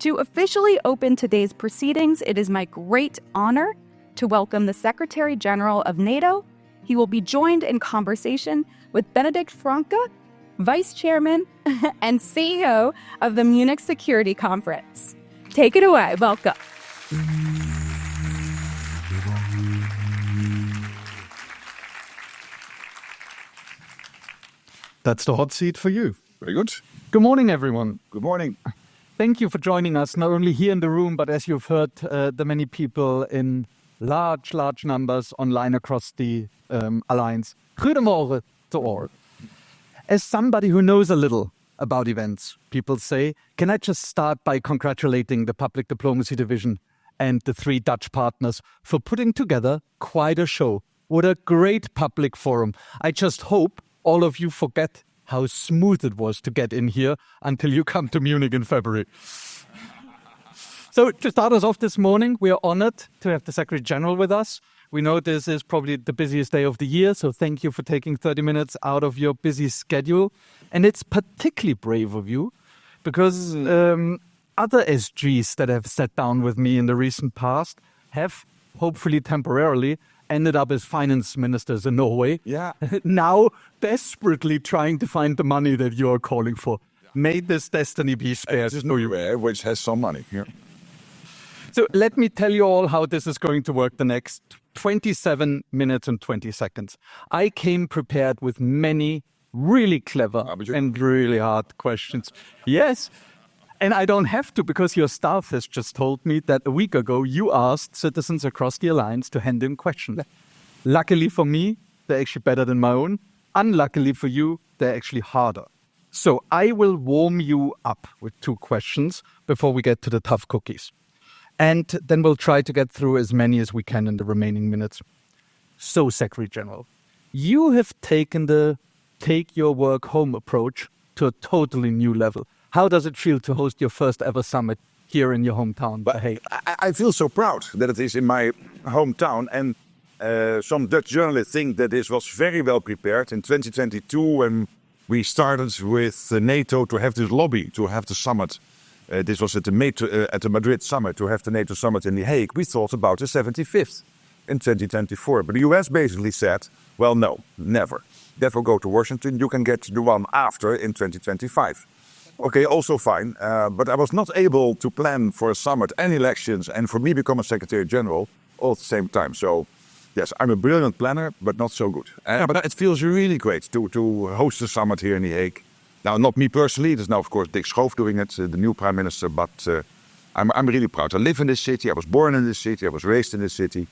To officially open today's proceedings, it is my great honor to welcome the Secretary General of NATO. He will be joined in conversation with Benedikt Franke, Vice Chairman and CEO of the Munich Security Conference. Take it away. Welcome. That's the hot seat for you. Very good. Good morning, everyone. Good morning. Thank you for joining us, not only here in the room, but as you've heard, the many people in large numbers online across the Alliance. Goedemorgen to all. As somebody who knows a little about events, people say, can I just start by congratulating the Public Diplomacy Division and the 3 Dutch partners for putting together quite a show. What a great public forum. I just hope all of you forget how smooth it was to get in here until you come to Munich in February. So to start us off this morning, we are honored to have the Secretary General with us. We know this is probably the busiest day of the year, so thank you for taking 30 minutes out of your busy schedule. And it's particularly brave of you because other SGs that have sat down with me in the recent past have, hopefully temporarily, ended up as finance ministers in Norway. Yeah. Now desperately trying to find the money that you are calling for. May this destiny be spared. This is Norway, which has some money. Yeah. So let me tell you all how this is going to work the next 27 minutes and 20 seconds. I came prepared with many really clever and really hard questions. Yes. And I don't have to, because your staff has just told me that a week ago you asked citizens across the Alliance to hand in questions. Luckily for me, they're actually better than my own. Unluckily for you, they're actually harder. So I will warm you up with 2 questions before we get to the tough cookies. And then we'll try to get through as many as we can in the remaining minutes. So, Secretary General, you have taken the take your work home approach to a totally new level. How does it feel to host your first ever summit here in your hometown, The Hague? I feel so proud that it is in my hometown. And some Dutch journalists think that this was very well prepared. In 2022, when we started with NATO to have this lobby, to have the summit. This was at the Madrid summit, to have the NATO summit in The Hague. We thought about the 75th in 2024. But the US basically said, well, no, never. Therefore, go to Washington. You can get the one after in 2025. Okay, also fine. But I was not able to plan for a summit and elections and for me become a Secretary General all at the same time. So, yes, I'm a brilliant planner, but not so good. But it feels really great to host a summit here in The Hague. Now, not me personally. There's now, of course, Dick Schoof doing it, the new Prime Minister. But I'm really proud. I live in this city. I was born in this city. I was raised in this city.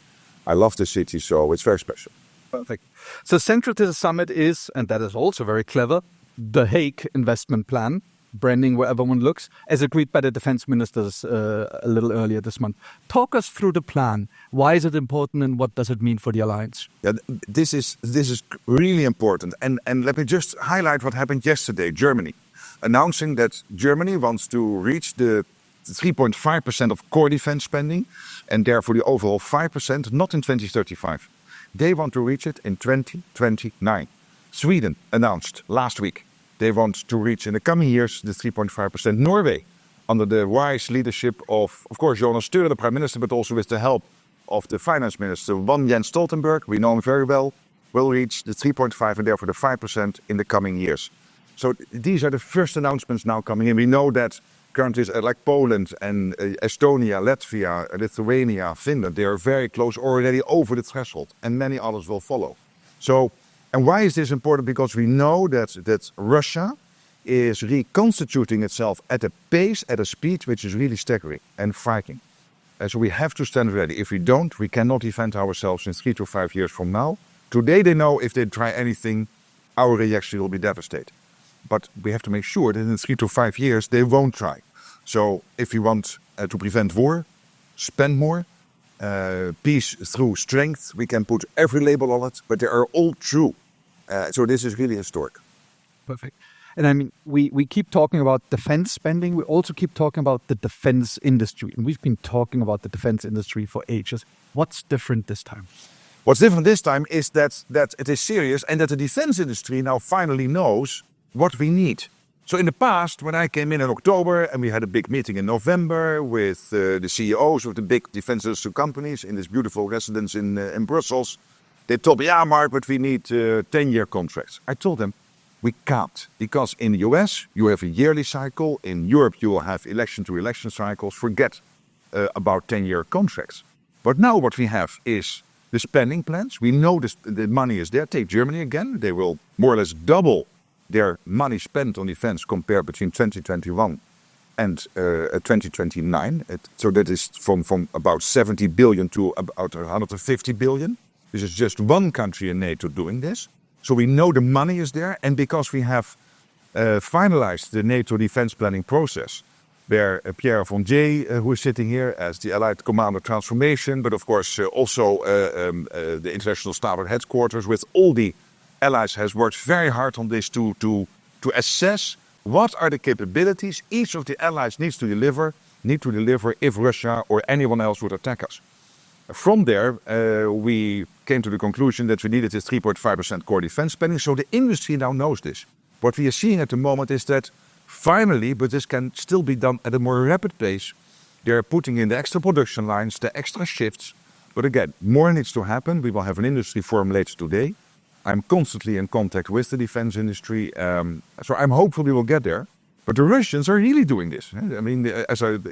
I love this city, so it's very special. Perfect. So central to the summit is, and that is also very clever, the Hague investment plan. Branding wherever one looks, as agreed by the defense ministers a little earlier this month. Talk us through the plan. Why is it important and what does it mean for the Alliance? Yeah, this is really important. And let me just highlight what happened yesterday. Germany announcing that Germany wants to reach the 3.5% of core defense spending and therefore the overall 5%, not in 2035. They want to reach it in 2029. Sweden announced last week they want to reach in the coming years the 3.5%. Norway, under the wise leadership of course, Jonas Støre, the Prime Minister, but also with the help of the Finance Minister, one Jens Stoltenberg, we know him very well, will reach the 3.5% and therefore the 5% in the coming years. So these are the first announcements now coming in. We know that countries like Poland and Estonia, Latvia, Lithuania, Finland, they are very close, already over the threshold, and many others will follow. So, and why is this important? Because we know that Russia is reconstituting itself at a pace, at a speed which is really staggering and frightening. And so we have to stand ready. If we don't, we cannot defend ourselves in 3 to 5 years from now. Today they know if they try anything, our reaction will be devastating. But we have to make sure that in 3 to 5 years they won't try. So if we want to prevent war, spend more, peace through strength, we can put every label on it, but they are all true. So this is really historic. Perfect. And I mean, we keep talking about defense spending. We also keep talking about the defense industry. And we've been talking about the defense industry for ages. What's different this time? What's different this time is that it is serious and that the defense industry now finally knows what we need. So in the past, when I came in October and we had a big meeting in November with the CEOs of the big defense industry companies in this beautiful residence in Brussels, they told me, yeah, Mark, but we need 10-year contracts. I told them, we can't, because in the US, you have a yearly cycle. In Europe, you will have election-to-election cycles. Forget about 10-year contracts. But now what we have is the spending plans. We know the money is there. Take Germany again. They will more or less double their money spent on defense compared between 2021 and 2029. So that is from about 70 billion to about 150 billion. This is just one country in NATO doing this. So we know the money is there. And because we have finalized the NATO defense planning process, where Pierre von Jay, who is sitting here as the Allied Commander Transformation, but of course also the International Staff Headquarters with all the allies has worked very hard on this to assess what are the capabilities each of the allies need to deliver if Russia or anyone else would attack us. From there, we came to the conclusion that we needed this 3.5% core defense spending. So the industry now knows this. What we are seeing at the moment is that finally, but this can still be done at a more rapid pace, they're putting in the extra production lines, the extra shifts. But again, more needs to happen. We will have an industry forum later today. I'm constantly in contact with the defense industry. So I'm hopeful we will get there. But the Russians are really doing this. I mean,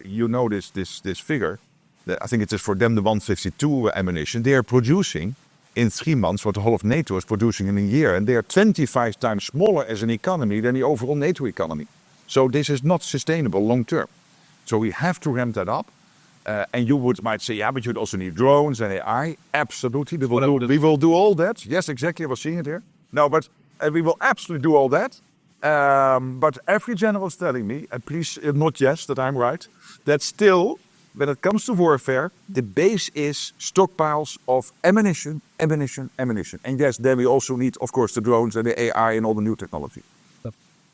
you know this figure. I think it is for them the 152 ammunition. They are producing in 3 months what the whole of NATO is producing in a year. And they are 25 times smaller as an economy than the overall NATO economy. So this is not sustainable long term. So we have to ramp that up. And you might say, yeah, but you'd also need drones and AI. Absolutely. We will do all that. Yes, exactly. I was seeing it here. No, but we will absolutely do all that. But every general is telling me, and please not yes, that I'm right, that still, when it comes to warfare, the base is stockpiles of ammunition. And yes, then we also need, of course, the drones and the AI and all the new technology.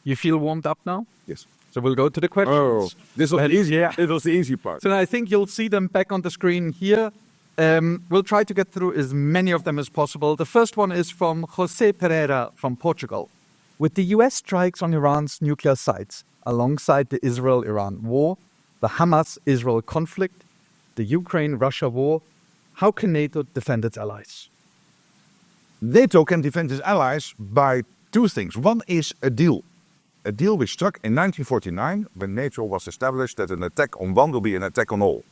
You feel warmed up now? Yes. So we'll go to the questions. Oh, this was easy. Yeah, it was the easy part. So I think you'll see them back on the screen here. We'll try to get through as many of them as possible. The first one is from Jose Pereira from Portugal. With the US strikes on Iran's nuclear sites, alongside the Israel-Iran war, the Hamas-Israel conflict, the Ukraine-Russia war, how can NATO defend its allies? NATO can defend its allies by two things. One is a deal. A deal we struck in 1949 when NATO was established that an attack on one will be an attack on all.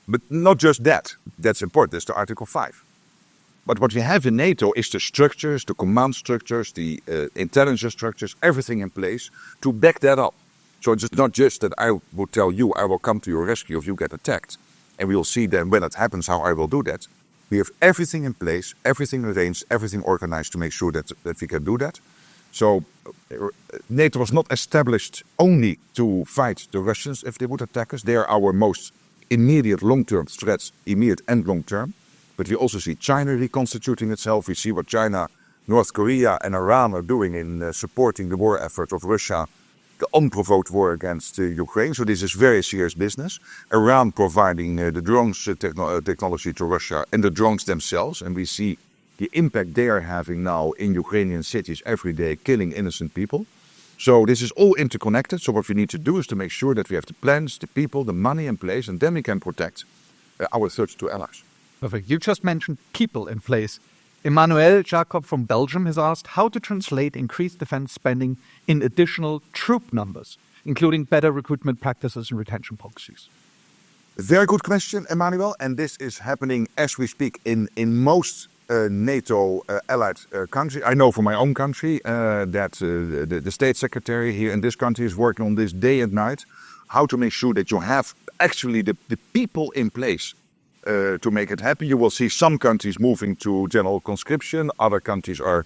But not just that. That's important. That's the Article 5. But what we have in NATO is the structures, the command structures, the intelligence structures, everything in place to back that up. So it's not just that I will tell you, I will come to your rescue if you get attacked. And we will see then when it happens how I will do that. We have everything in place, everything arranged, everything organized to make sure that we can do that. So NATO was not established only to fight the Russians if they would attack us. They are our most immediate long-term threats, immediate and long-term. But we also see China reconstituting itself. We see what China, North Korea and Iran are doing in supporting the war effort of Russia, the unprovoked war against Ukraine. So this is very serious business. Iran providing the drones technology to Russia and the drones themselves. And we see the impact they are having now in Ukrainian cities every day, killing innocent people. So this is all interconnected. So what we need to do is to make sure that we have the plans, the people, the money in place, and then we can protect our 32 allies. Perfect. You just mentioned people in place. Emmanuel Jacob from Belgium has asked how to translate increased defense spending in additional troop numbers, including better recruitment practices and retention policies. Very good question, Emmanuel. And this is happening as we speak in most NATO allied countries. I know from my own country that the state secretary here in this country is working on this day and night, how to make sure that you have actually the people in place to make it happen. You will see some countries moving to general conscription. Other countries are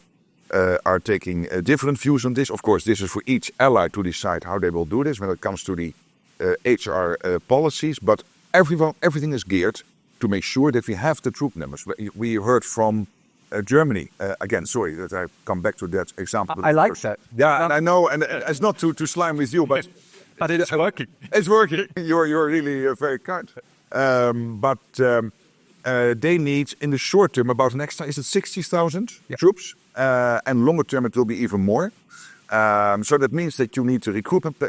taking different views on this. Of course, this is for each ally to decide how they will do this when it comes to the HR policies. But everything is geared to make sure that we have the troop numbers. We heard from Germany. Again, sorry that I come back to that example. I like that. Yeah, and I know, and it's not to slime with you, but but it's working. It's working. You're really very kind. But they need in the short term about an extra, is it 60,000 troops? And longer term it will be even more. So that means that you need the recruitment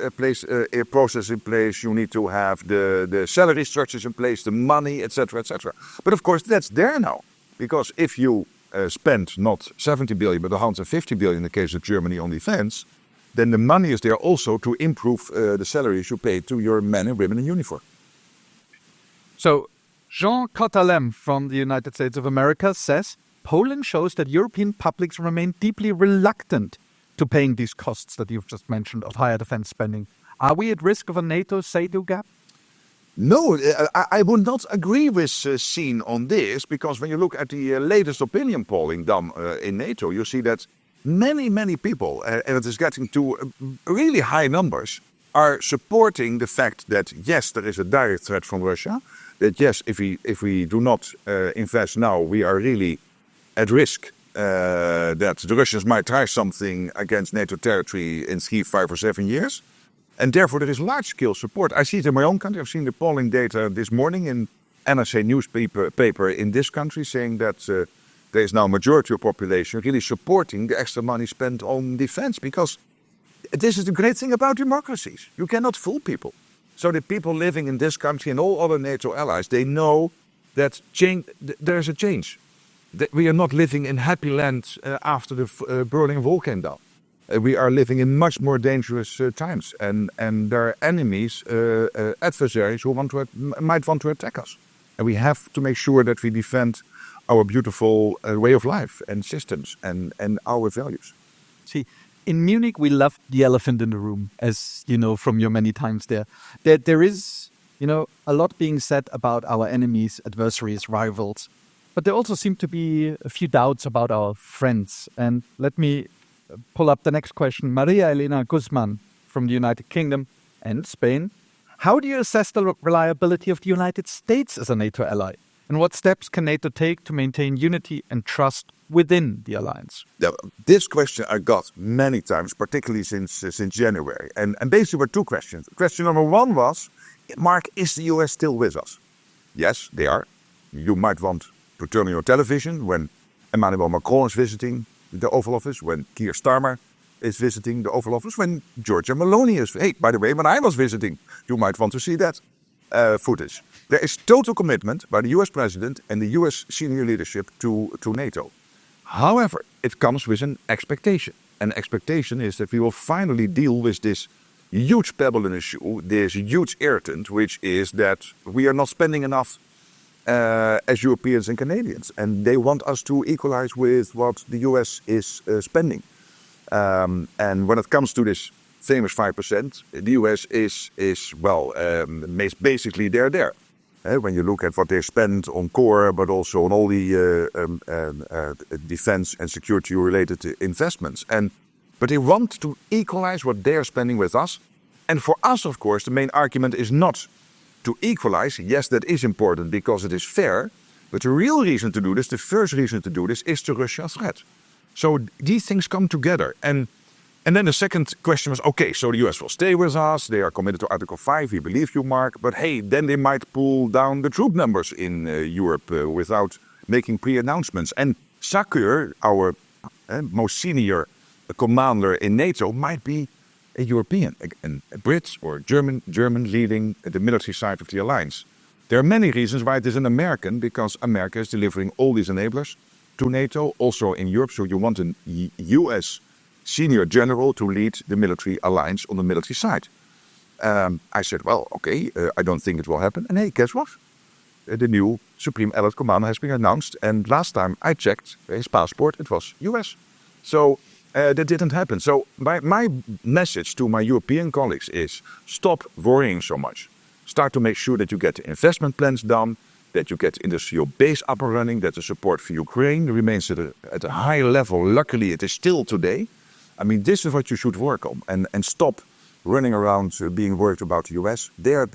process in place, you need to have the salary structures in place, the money, etc., etc. But of course, that's there now. Because if you spend not 70 billion, but 150 billion in the case of Germany on defense, then the money is there also to improve the salaries you pay to your men and women in uniform. So, Jean Kotalem from the United States of America says, Poland shows that European publics remain deeply reluctant to paying these costs that you've just mentioned of higher defense spending. Are we at risk of a NATO-SATO gap? No, I would not agree with Seen on this, because when you look at the latest opinion polling done in NATO, you see that many people, and it is getting to really high numbers, are supporting the fact that yes, there is a direct threat from Russia, that yes, if we do not invest now, we are really at risk that the Russians might try something against NATO territory in 3, 5 or 7 years. And therefore there is large-scale support. I see it in my own country. I've seen the polling data this morning in NRC newspaper in this country saying that there is now a majority of population really supporting the extra money spent on defense, because this is the great thing about democracies. You cannot fool people. So the people living in this country and all other NATO allies, they know that there's a change. That we are not living in happy land after the Berlin Wall came down. We are living in much more dangerous times, and there are enemies, adversaries who might want to attack us. And we have to make sure that we defend our beautiful way of life and systems and our values. See, in Munich, we love the elephant in the room, as you know from your many times there. There is, a lot being said about our enemies, adversaries, rivals. But there also seem to be a few doubts about our friends. And let me pull up the next question. Maria Elena Guzman from the United Kingdom and Spain. How do you assess the reliability of the United States as a NATO ally? And what steps can NATO take to maintain unity and trust within the alliance? This question I got many times, particularly since January. And basically were two questions. Question number one was, Mark, is the US still with us? Yes, they are. You might want to turn on your television when Emmanuel Macron is visiting the Oval Office, when Keir Starmer is visiting the Oval Office, when Giorgia Meloni is... Hey, by the way, when I was visiting, you might want to see that footage. There is total commitment by the US president and the US senior leadership to NATO. However, it comes with an expectation. An expectation is that we will finally deal with this huge pebble in the shoe, this huge irritant, which is that we are not spending enough as Europeans and Canadians, and they want us to equalize with what the US is spending. And when it comes to this famous 5%, the US is basically there. When you look at what they spend on core, but also on all the defense and security-related investments. But they want to equalize what they're spending with us. And for us, of course, the main argument is not to equalize. Yes, that is important because it is fair. But the real reason to do this, the first reason to do this, is the Russian threat. So these things come together. And then the second question was, okay, so the US will stay with us. They are committed to Article 5. We believe you, Mark. But hey, then they might pull down the troop numbers in Europe without making pre-announcements. And Sakur, our most senior commander in NATO, might be a European, a Brit or German leading the military side of the alliance. There are many reasons why it is an American, because America is delivering all these enablers to NATO, also in Europe. So you want a US senior general to lead the military alliance on the military side. I said, well, okay, I don't think it will happen. And hey, guess what? The new Supreme Allied Commander has been announced. And last time I checked his passport, it was US. So that didn't happen. So my message to my European colleagues is stop worrying so much. Start to make sure that you get the investment plans done, that you get industrial base up and running, that the support for Ukraine remains at a high level. Luckily, it is still today. I mean, this is what you should work on, and stop running around being worried about the US. They're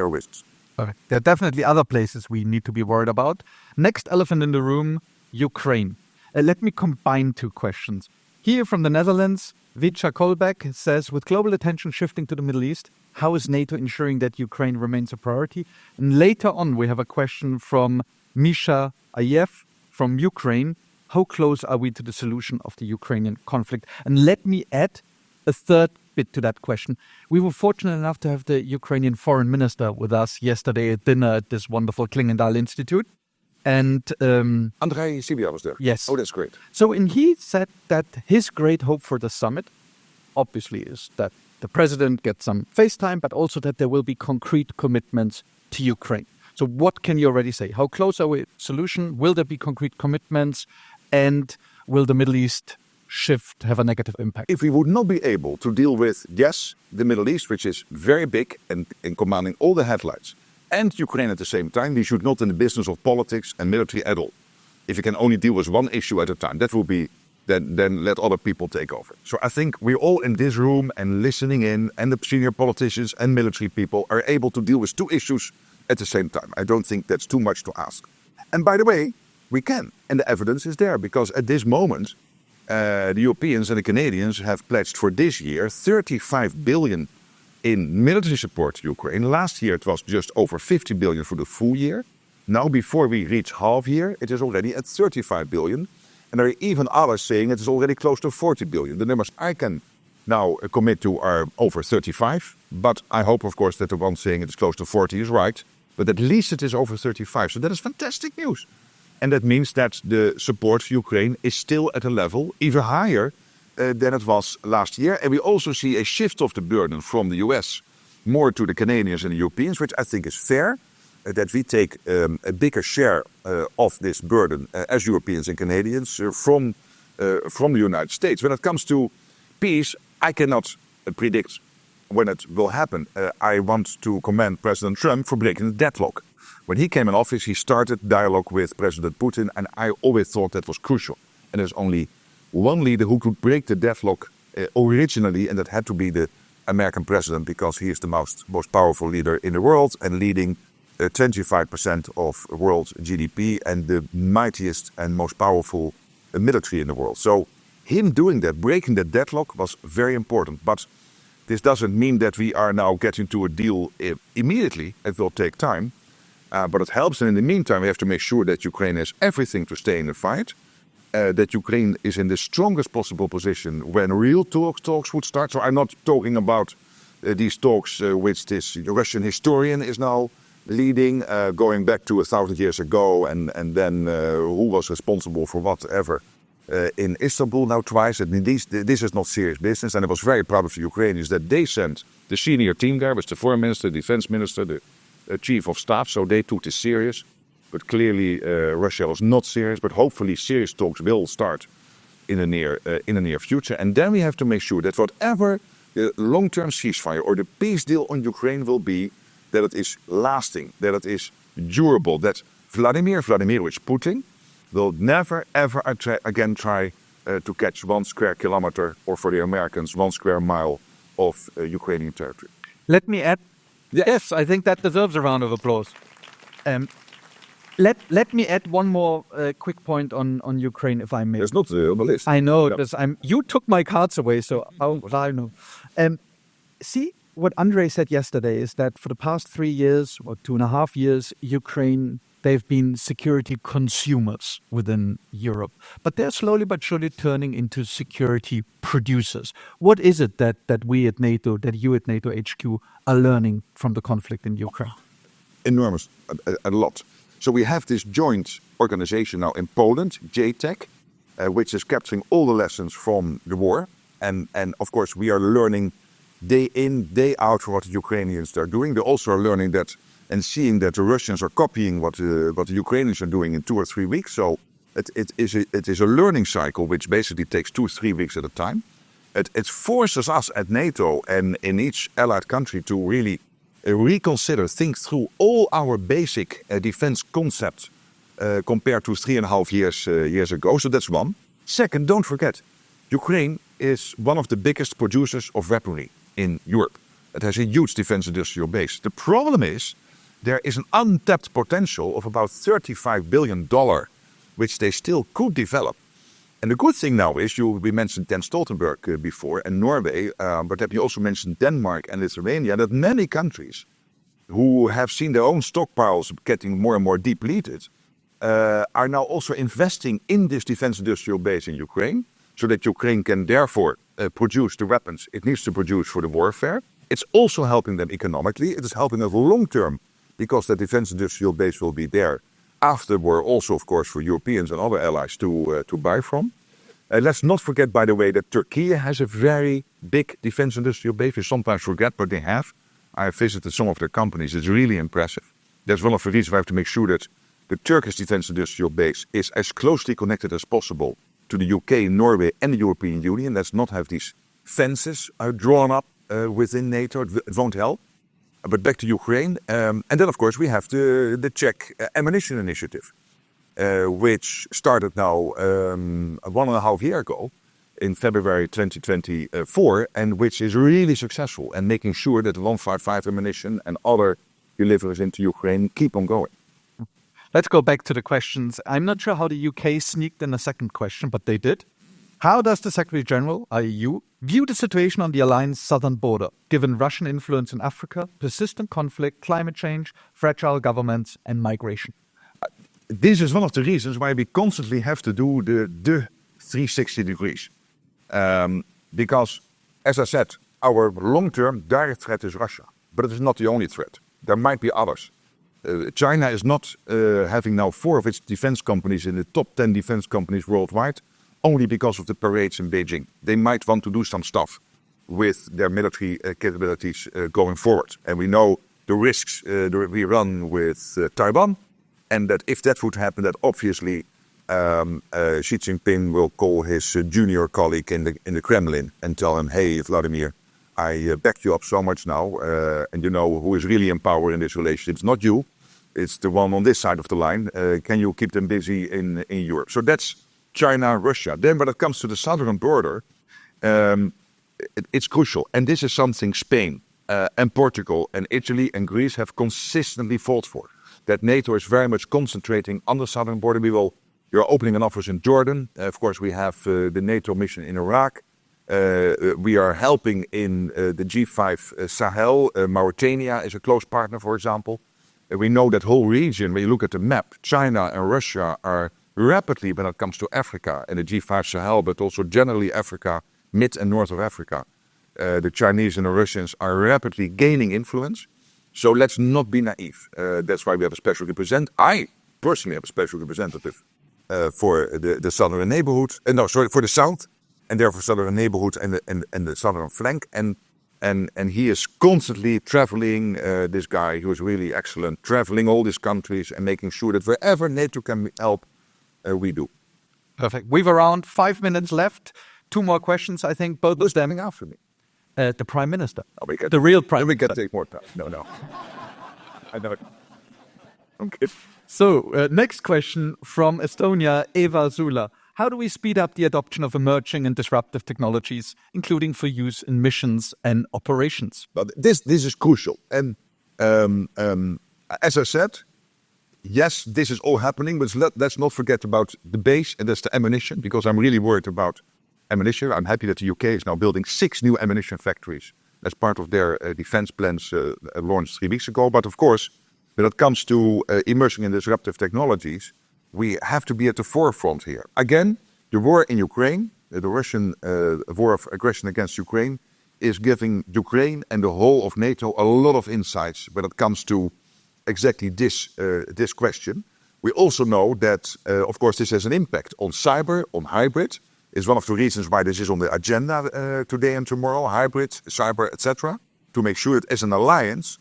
with us. Okay. There are definitely other places we need to be worried about. Next elephant in the room, Ukraine. Let me combine two questions. Here from the Netherlands, Vicha Kolbeck says, with global attention shifting to the Middle East, how is NATO ensuring that Ukraine remains a priority? And later on, we have a question from Misha Ayev from Ukraine. How close are we to the solution of the Ukrainian conflict? And let me add, a third bit to that question. We were fortunate enough to have the Ukrainian foreign minister with us yesterday at dinner at this wonderful Klingendal Institute. And Andrei Sibia was there. Yes. Oh, that's great. So, and he said that his great hope for the summit, obviously, is that the president gets some FaceTime, but also that there will be concrete commitments to Ukraine. So what can you already say? How close are we to solution? Will there be concrete commitments? And will the Middle East shift have a negative impact? If we would not be able to deal with, yes, the Middle East, which is very big and commanding all the headlines, and Ukraine at the same time, we should not in the business of politics and military at all. If you can only deal with one issue at a time, that will be, then let other people take over. So I think we're all in this room and listening in, and the senior politicians and military people are able to deal with two issues at the same time. I don't think that's too much to ask. And by the way, we can. And the evidence is there, because at this moment, the Europeans and the Canadians have pledged for this year 35 billion in military support to Ukraine. Last year it was just over 50 billion for the full year. Now, before we reach half year, it is already at 35 billion. And there are even others saying it is already close to 40 billion. The numbers I can now commit to are over 35. But I hope, of course, that the one saying it is close to 40 is right. But at least it is over 35. So that is fantastic news. And that means that the support for Ukraine is still at a level even higher than it was last year. And we also see a shift of the burden from the US more to the Canadians and the Europeans, which I think is fair, that we take a bigger share of this burden as Europeans and Canadians from the United States. When it comes to peace, I cannot predict when it will happen. I want to commend President Trump for breaking the deadlock. When he came in office, he started dialogue with President Putin, and I always thought that was crucial. And there's only one leader who could break the deadlock originally, and that had to be the American president, because he is the most powerful leader in the world and leading 25% of world GDP and the mightiest and most powerful military in the world. So him doing that, breaking that deadlock, was very important. But this doesn't mean that we are now getting to a deal immediately. It will take time. But it helps. And in the meantime, we have to make sure that Ukraine has everything to stay in the fight. That Ukraine is in the strongest possible position when real talks would start. So I'm not talking about these talks which this Russian historian is now leading, going back to 1,000 years ago, and then who was responsible for whatever in Istanbul now twice. And this is not serious business. And I was very proud of the Ukrainians that they sent the senior team there, with the foreign minister, the defense minister, the chief of staff. So they took this serious. But clearly Russia was not serious. But hopefully serious talks will start in the near future. And then we have to make sure that whatever the long-term ceasefire or the peace deal on Ukraine will be, that it is lasting, that it is durable, that Vladimir Vladimirovich Putin will never, ever again try to catch 1 square kilometer, or for the Americans, 1 square mile of Ukrainian territory. Let me add, yes, I think that deserves a round of applause. Let me add one more quick point on Ukraine, if I may. It's not on the list. I know, Yeah. you took my cards away, so how would I know? See, what Andrei said yesterday is that for the past 3 years, or 2.5 years, Ukraine, they've been security consumers within Europe. But they're slowly but surely turning into security producers. What is it that we at NATO, that you at NATO HQ are learning from the conflict in Ukraine? Enormous, a lot. So we have this joint organization now in Poland, JTEC, which is capturing all the lessons from the war. And of course, we are learning day in, day out what the Ukrainians are doing. They also are learning that and seeing that the Russians are copying what the Ukrainians are doing in 2 or 3 weeks. So it is a learning cycle which basically takes 2 or 3 weeks at a time. It forces us at NATO and in each allied country to really reconsider, think through all our basic defense concepts compared to 3.5 years ago. So that's one. Second, don't forget, Ukraine is one of the biggest producers of weaponry in Europe. It has a huge defense industrial base. The problem is there is an untapped potential of about $35 billion, which they still could develop. And the good thing now is, we mentioned Jens Stoltenberg before, and Norway, but that you also mentioned Denmark and Lithuania, that many countries who have seen their own stockpiles getting more and more depleted are now also investing in this defense industrial base in Ukraine. so that Ukraine can therefore produce the weapons it needs to produce for the warfare. It's also helping them economically. It is helping us long term because the defense industrial base will be there after the war, also, of course, for Europeans and other allies to buy from. Let's not forget, by the way, that Turkey has a very big defense industrial base. We sometimes forget, but they have. I have visited some of their companies. It's really impressive. That's one of the reasons we have to make sure that the Turkish defense industrial base is as closely connected as possible to the UK, Norway and the European Union. Let's not have these fences drawn up within NATO. It won't help. But back to Ukraine. And then, of course, we have the Czech ammunition initiative, which started now 1.5 years ago in February 2024, and which is really successful and making sure that the 155 ammunition and other deliveries into Ukraine keep on going. Let's go back to the questions. I'm not sure how the UK sneaked in a second question, but they did. How does the Secretary General, EU, view the situation on the alliance southern border, given Russian influence in Africa, persistent conflict, climate change, fragile governments, and migration? This is one of the reasons why we constantly have to do the 360 degrees. Because, as I said, our long-term direct threat is Russia. But it is not the only threat. There might be others. China is not having now 4 of its defense companies in the top 10 defense companies worldwide, only because of the parades in Beijing. They might want to do some stuff with their military capabilities going forward. And we know the risks we run with Taiwan, and that if that would happen, that obviously Xi Jinping will call his junior colleague in the Kremlin and tell him, hey, Vladimir, I back you up so much now, and you know who is really in power in this relationship. It's not you, it's the one on this side of the line. Can you keep them busy in Europe? So that's China, Russia. Then when it comes to the southern border, it's crucial. And this is something Spain and Portugal and Italy and Greece have consistently fought for. That NATO is very much concentrating on the southern border. You're opening an office in Jordan. Of course, we have the NATO mission in Iraq. We are helping in the G5 Sahel. Mauritania is a close partner, for example. We know that whole region, when you look at the map, China and Russia are rapidly, when it comes to Africa and the G5 Sahel, but also generally Africa, mid and north of Africa, the Chinese and the Russians are rapidly gaining influence. So let's not be naive. That's why we have a special representative. I personally have a special representative for the southern neighborhood. For the south, and therefore southern neighborhood and the southern flank. And he is constantly traveling. This guy who is really excellent, traveling all these countries and making sure that wherever NATO can help, we do. Perfect. We've around 5 minutes left. 2 more questions, I think. Both Who's standing after me? The Prime Minister. Oh, the real Prime Minister. We can take more time. No. I know it. Okay. So, next question from Estonia, Eva Zula. How do we speed up the adoption of emerging and disruptive technologies, including for use in missions and operations? But this is crucial. And as I said, yes, this is all happening, but let's not forget about the base, and that's the ammunition, because I'm really worried about ammunition. I'm happy that the UK is now building 6 new ammunition factories as part of their defense plans launched 3 weeks ago. But of course, when it comes to emerging and disruptive technologies, we have to be at the forefront here. Again, the war in Ukraine, the Russian war of aggression against Ukraine, is giving Ukraine and the whole of NATO a lot of insights when it comes to exactly this question. We also know that, of course, this has an impact on cyber, on hybrid. Is one of the reasons why this is on the agenda today and tomorrow, hybrid, cyber, etc. To make sure that as an alliance,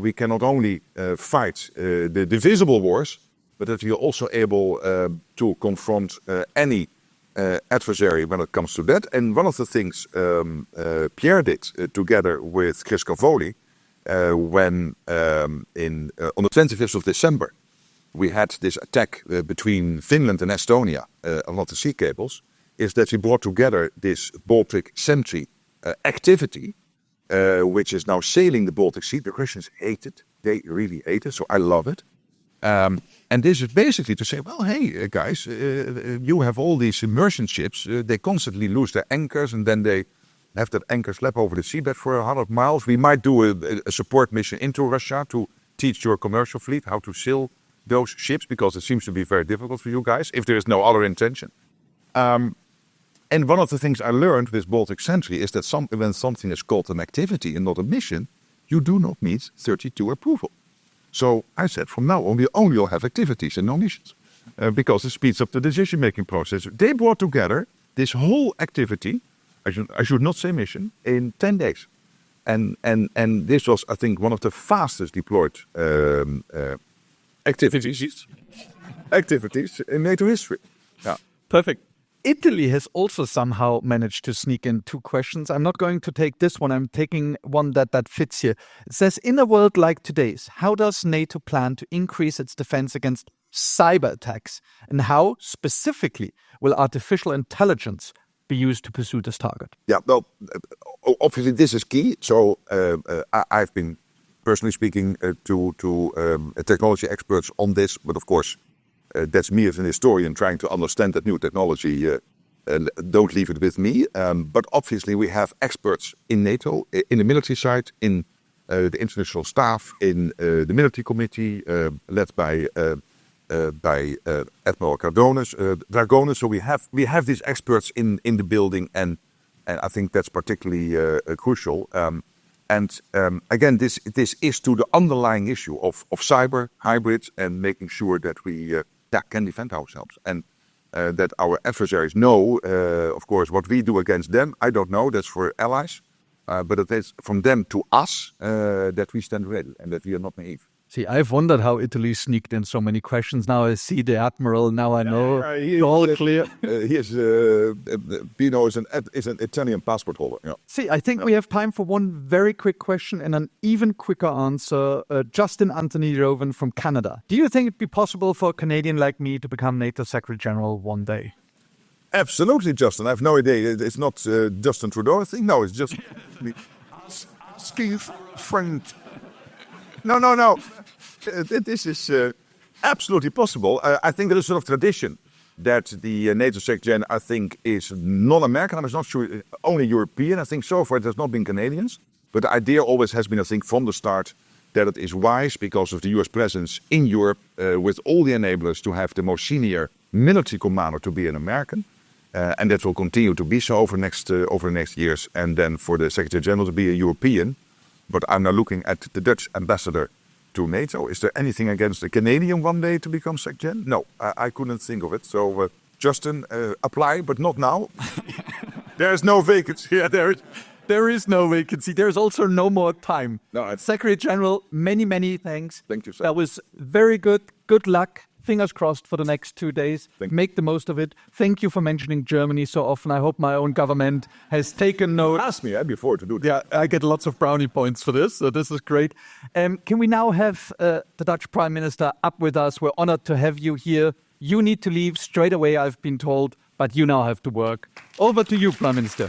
we can not only fight the visible wars, but that we are also able to confront any adversary when it comes to that. And one of the things Pierre did together with Chris Cavoli, when on the 25th of December, we had this attack between Finland and Estonia along the sea cables, is that we brought together this Baltic Sentry activity, which is now sailing the Baltic Sea. The Russians hate it. They really hate it, so I love it. And this is basically to say, well, hey, guys, you have all these immersion ships. They constantly lose their anchors, and then they have that anchor slap over the seabed for 100 miles. We might do a support mission into Russia to teach your commercial fleet how to sail those ships, because it seems to be very difficult for you guys, if there is no other intention. And one of the things I learned with Baltic Sentry is that when something is called an activity and not a mission, you do not need 32 approval. So I said, from now on, we only will have activities and no missions, because it speeds up the decision-making process. They brought together this whole activity, I should not say mission, in 10 days. And this was, I think, one of the fastest deployed activities in NATO history. Yeah. Perfect. Italy has also somehow managed to sneak in 2 questions. I'm not going to take this one. I'm taking one that fits here. It says, in a world like today's, how does NATO plan to increase its defense against cyber attacks? And how, specifically, will artificial intelligence be used to pursue this target? Yeah, well, obviously this is key. So I've been personally speaking to technology experts on this, but of course, that's me as an historian trying to understand that new technology. Don't leave it with me. But obviously we have experts in NATO, in the military side, in the international staff, in the military committee, led by Admiral Dragones. So we have these experts in the building, and I think that's particularly crucial. Again, this is to the underlying issue of cyber, hybrids, and making sure that we can defend ourselves, and that our adversaries know, of course, what we do against them. I don't know, that's for allies, but it is from them to us that we stand ready and that we are not naive. See, I've wondered how Italy sneaked in so many questions. Now I see the Admiral, now I know all clear. Pino is an Italian passport holder. Yeah. See, I think we have time for one very quick question and an even quicker answer. Justin Anthony Roven from Canada. Do you think it'd be possible for a Canadian like me to become NATO Secretary General one day? Absolutely, Justin. I have no idea. It's not Justin Trudeau thing. No, it's just me. Asking for a friend. No. This is absolutely possible. I think there is a sort of tradition that the NATO Secretary General, I think, is non-American. I'm not sure, only European. I think so far it has not been Canadians. But the idea always has been, I think, from the start, that it is wise because of the US presence in Europe, with all the enablers, to have the most senior military commander to be an American. And that will continue to be so over the next years. And then for the Secretary General to be a European. But I'm now looking at the Dutch ambassador to NATO. Is there anything against a Canadian one day to become Secretary General? No, I couldn't think of it. So, Justin, apply, but not now. There's no vacancy. Yeah, there is no vacancy. There's also no more time. No, Secretary General, many thanks. Thank you, sir. That was very good. Good luck. Fingers crossed for the next 2 days. Make the most of it. Thank you for mentioning Germany so often. I hope my own government has taken note. Ask me before to do that. Yeah, I get lots of brownie points for this, so this is great. Can we now have the Dutch Prime Minister up with us? We're honored to have you here. You need to leave straight away, I've been told, but you now have to work. Over to you, Prime Minister.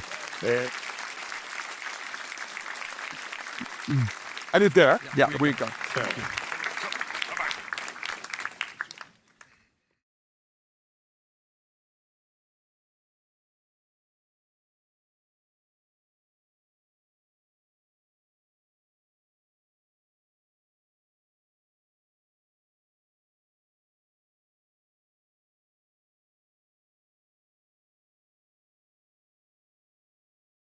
And it's there? Yeah. We go.